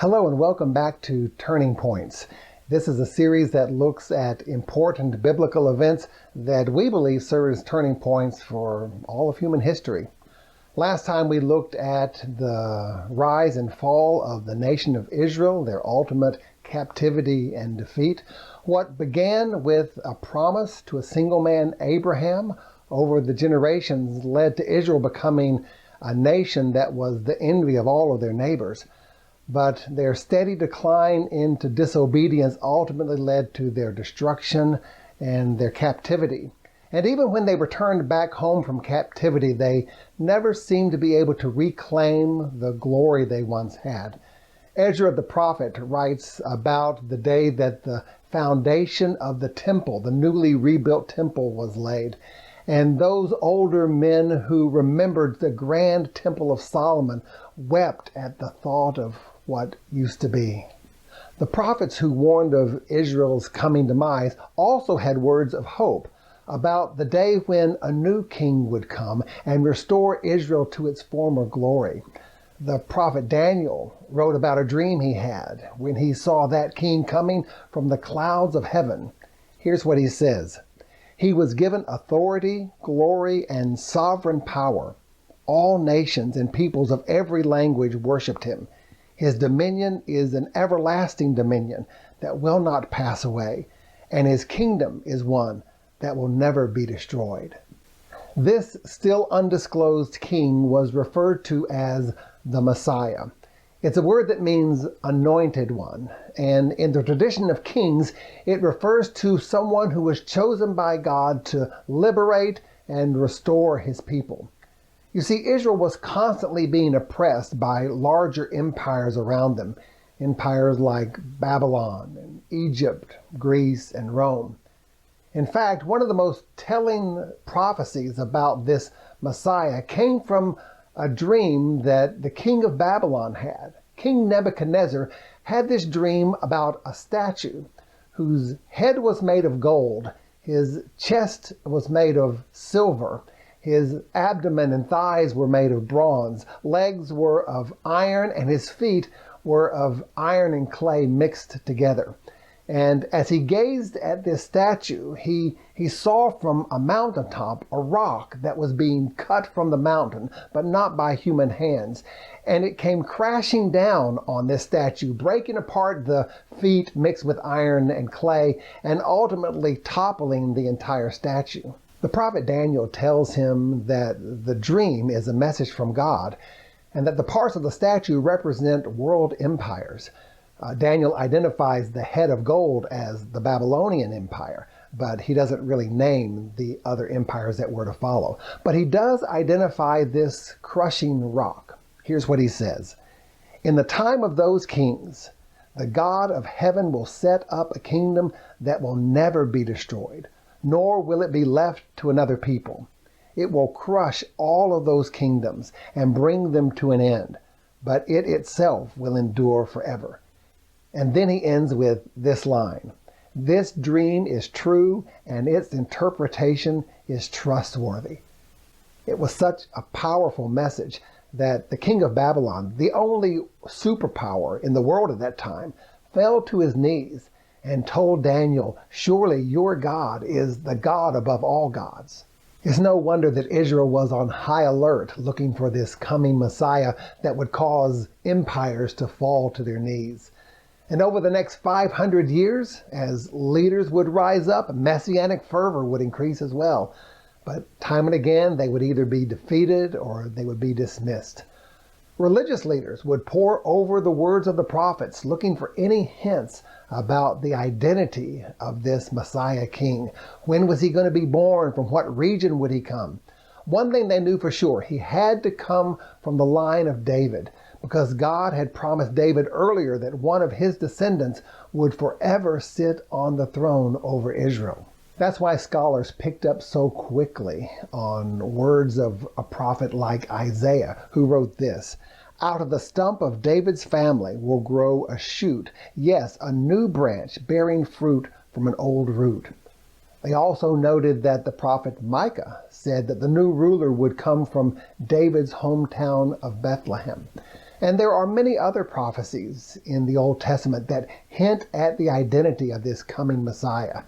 Hello and welcome back to Turning Points. This is a series that looks at important biblical events that we believe serve as turning points for all of human history. Last time we looked at the rise and fall of the nation of Israel, their ultimate captivity and defeat. What began with a promise to a single man, Abraham, over the generations led to Israel becoming a nation that was the envy of all of their neighbors. But their steady decline into disobedience ultimately led to their destruction and their captivity. And even when they returned back home from captivity, they never seemed to be able to reclaim the glory they once had. Ezra the prophet writes about the day that the foundation of the temple, the newly rebuilt temple, was laid. And those older men who remembered the grand temple of Solomon wept at the thought of what used to be. The prophets who warned of Israel's coming demise also had words of hope about the day when a new king would come and restore Israel to its former glory. The prophet Daniel wrote about a dream he had when he saw that king coming from the clouds of heaven. Here's what he says. He was given authority, glory, and sovereign power. All nations and peoples of every language worshipped him. His dominion is an everlasting dominion that will not pass away, and his kingdom is one that will never be destroyed. This still undisclosed king was referred to as the Messiah. It's a word that means anointed one, and in the tradition of kings, it refers to someone who was chosen by God to liberate and restore his people. You see, Israel was constantly being oppressed by larger empires around them, empires like Babylon and Egypt, Greece, and Rome. In fact, one of the most telling prophecies about this Messiah came from a dream that the king of Babylon had. King Nebuchadnezzar had this dream about a statue whose head was made of gold, his chest was made of silver, his abdomen and thighs were made of bronze, legs were of iron, and his feet were of iron and clay mixed together. And as he gazed at this statue, he saw from a mountaintop a rock that was being cut from the mountain, but not by human hands. And it came crashing down on this statue, breaking apart the feet mixed with iron and clay, and ultimately toppling the entire statue. The prophet Daniel tells him that the dream is a message from God, and that the parts of the statue represent world empires. Daniel identifies the head of gold as the Babylonian Empire, but he doesn't really name the other empires that were to follow. But he does identify this crushing rock. Here's what he says. In the time of those kings, the God of heaven will set up a kingdom that will never be destroyed, nor will it be left to another people. It will crush all of those kingdoms and bring them to an end, but it itself will endure forever. And then he ends with this line. This dream is true and its interpretation is trustworthy. It was such a powerful message that the king of Babylon, the only superpower in the world at that time, fell to his knees and told Daniel, surely your God is the God above all gods. It's no wonder that Israel was on high alert looking for this coming Messiah that would cause empires to fall to their knees. And over the next 500 years, as leaders would rise up, messianic fervor would increase as well. But time and again, they would either be defeated or they would be dismissed. Religious leaders would pore over the words of the prophets, looking for any hints about the identity of this Messiah king. When was he going to be born? From what region would he come? One thing they knew for sure, he had to come from the line of David, because God had promised David earlier that one of his descendants would forever sit on the throne over Israel. That's why scholars picked up so quickly on words of a prophet like Isaiah, who wrote this, out of the stump of David's family will grow a shoot, yes, a new branch bearing fruit from an old root. They also noted that the prophet Micah said that the new ruler would come from David's hometown of Bethlehem. And there are many other prophecies in the Old Testament that hint at the identity of this coming Messiah,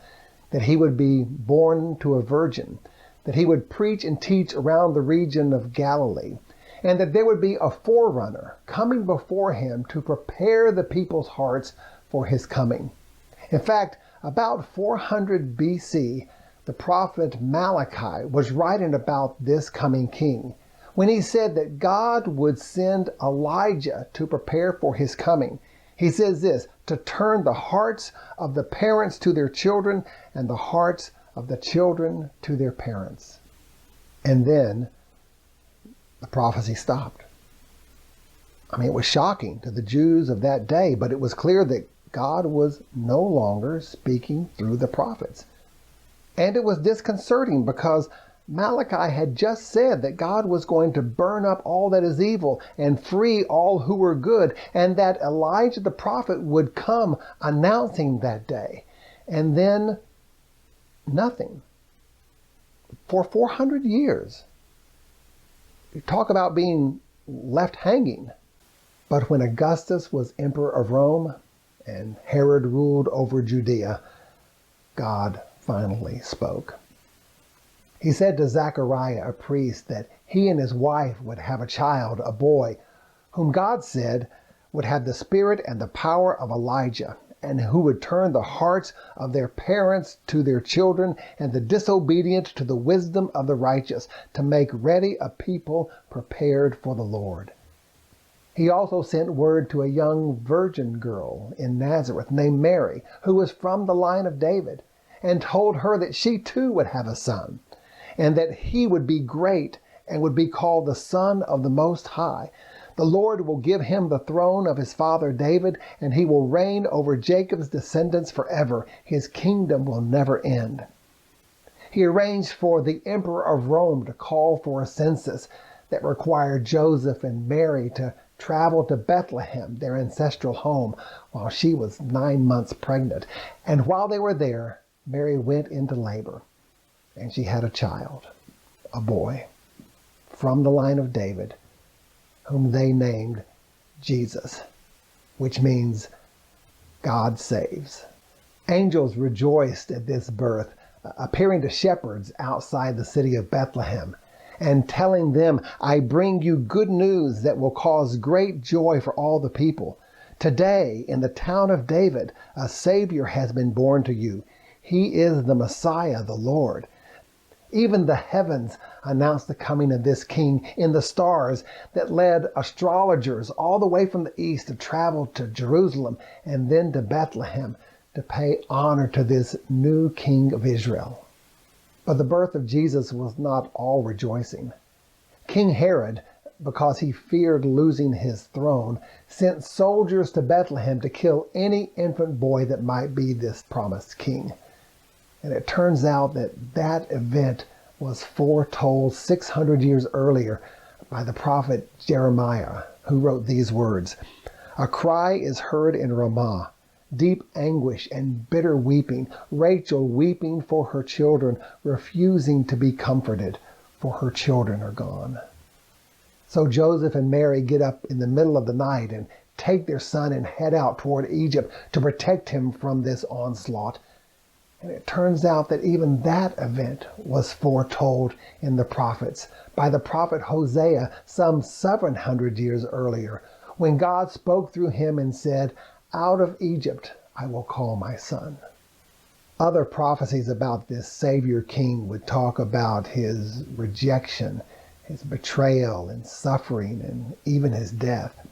that he would be born to a virgin, that he would preach and teach around the region of Galilee, and that there would be a forerunner coming before him to prepare the people's hearts for his coming. In fact, about 400 BC, the prophet Malachi was writing about this coming king, when he said that God would send Elijah to prepare for his coming. He says this, to turn the hearts of the parents to their children and the hearts of the children to their parents. And then the prophecy stopped. It was shocking to the Jews of that day, but it was clear that God was no longer speaking through the prophets. And it was disconcerting because Malachi had just said that God was going to burn up all that is evil and free all who were good, and that Elijah the prophet would come announcing that day. And then nothing. For 400 years. You talk about being left hanging. But when Augustus was emperor of Rome and Herod ruled over Judea, God finally spoke. He said to Zechariah, a priest, that he and his wife would have a child, a boy, whom God said would have the spirit and the power of Elijah, and who would turn the hearts of their parents to their children and the disobedient to the wisdom of the righteous, to make ready a people prepared for the Lord. He also sent word to a young virgin girl in Nazareth named Mary, who was from the line of David, and told her that she too would have a son, and that he would be great and would be called the Son of the Most High. The Lord will give him the throne of his father David, and he will reign over Jacob's descendants forever. His kingdom will never end. He arranged for the emperor of Rome to call for a census that required Joseph and Mary to travel to Bethlehem, their ancestral home, while she was 9 months pregnant. And while they were there, Mary went into labor, and she had a child, a boy, from the line of David, whom they named Jesus, which means God saves. Angels rejoiced at this birth, appearing to shepherds outside the city of Bethlehem, and telling them, I bring you good news that will cause great joy for all the people. Today, in the town of David, a Savior has been born to you. He is the Messiah, the Lord. Even the heavens announced the coming of this king in the stars that led astrologers all the way from the east to travel to Jerusalem and then to Bethlehem to pay honor to this new king of Israel. But the birth of Jesus was not all rejoicing. King Herod, because he feared losing his throne, sent soldiers to Bethlehem to kill any infant boy that might be this promised king. And it turns out that that event was foretold 600 years earlier by the prophet Jeremiah, who wrote these words, A cry is heard in Ramah, deep anguish and bitter weeping, Rachel weeping for her children, refusing to be comforted, for her children are gone. So Joseph and Mary get up in the middle of the night and take their son and head out toward Egypt to protect him from this onslaught. And it turns out that even that event was foretold in the prophets by the prophet Hosea some 700 years earlier, when God spoke through him and said, Out of Egypt I will call my son. Other prophecies about this Savior King would talk about his rejection, his betrayal and suffering, and even his death.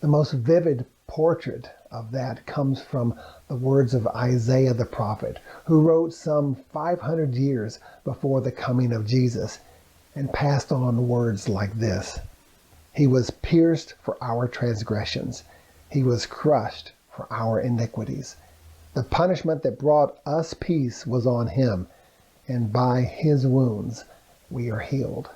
The most vivid portrait of that comes from the words of Isaiah the prophet, who wrote some 500 years before the coming of Jesus and passed on words like this. He was pierced for our transgressions. He was crushed for our iniquities. The punishment that brought us peace was on him, and by his wounds we are healed.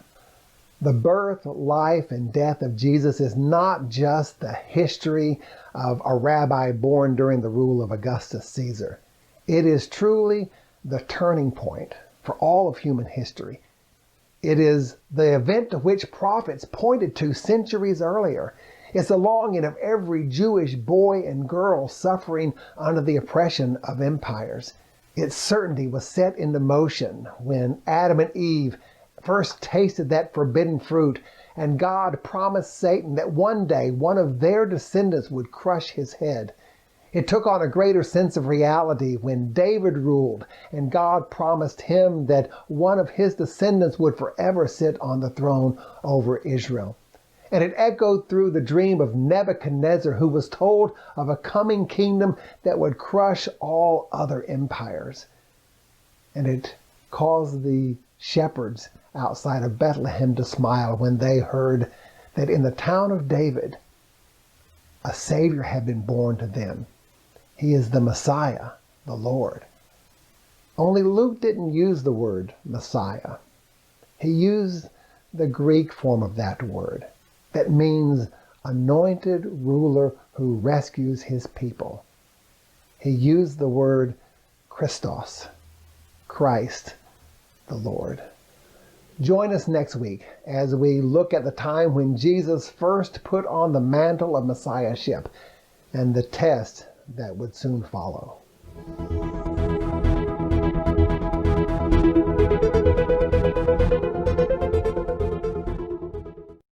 The birth, life, and death of Jesus is not just the history of a rabbi born during the rule of Augustus Caesar. It is truly the turning point for all of human history. It is the event to which prophets pointed to centuries earlier. It's the longing of every Jewish boy and girl suffering under the oppression of empires. Its certainty was set into motion when Adam and Eve first tasted that forbidden fruit, and God promised Satan that one day one of their descendants would crush his head. It took on a greater sense of reality when David ruled, and God promised him that one of his descendants would forever sit on the throne over Israel. And it echoed through the dream of Nebuchadnezzar, who was told of a coming kingdom that would crush all other empires. And it caused the shepherds outside of Bethlehem to smile when they heard that in the town of David, a Savior had been born to them. He is the Messiah, the Lord. Only Luke didn't use the word Messiah. He used the Greek form of that word. That means anointed ruler who rescues his people. He used the word Christos, Christ, the Lord. Join us next week as we look at the time when Jesus first put on the mantle of Messiahship and the test that would soon follow.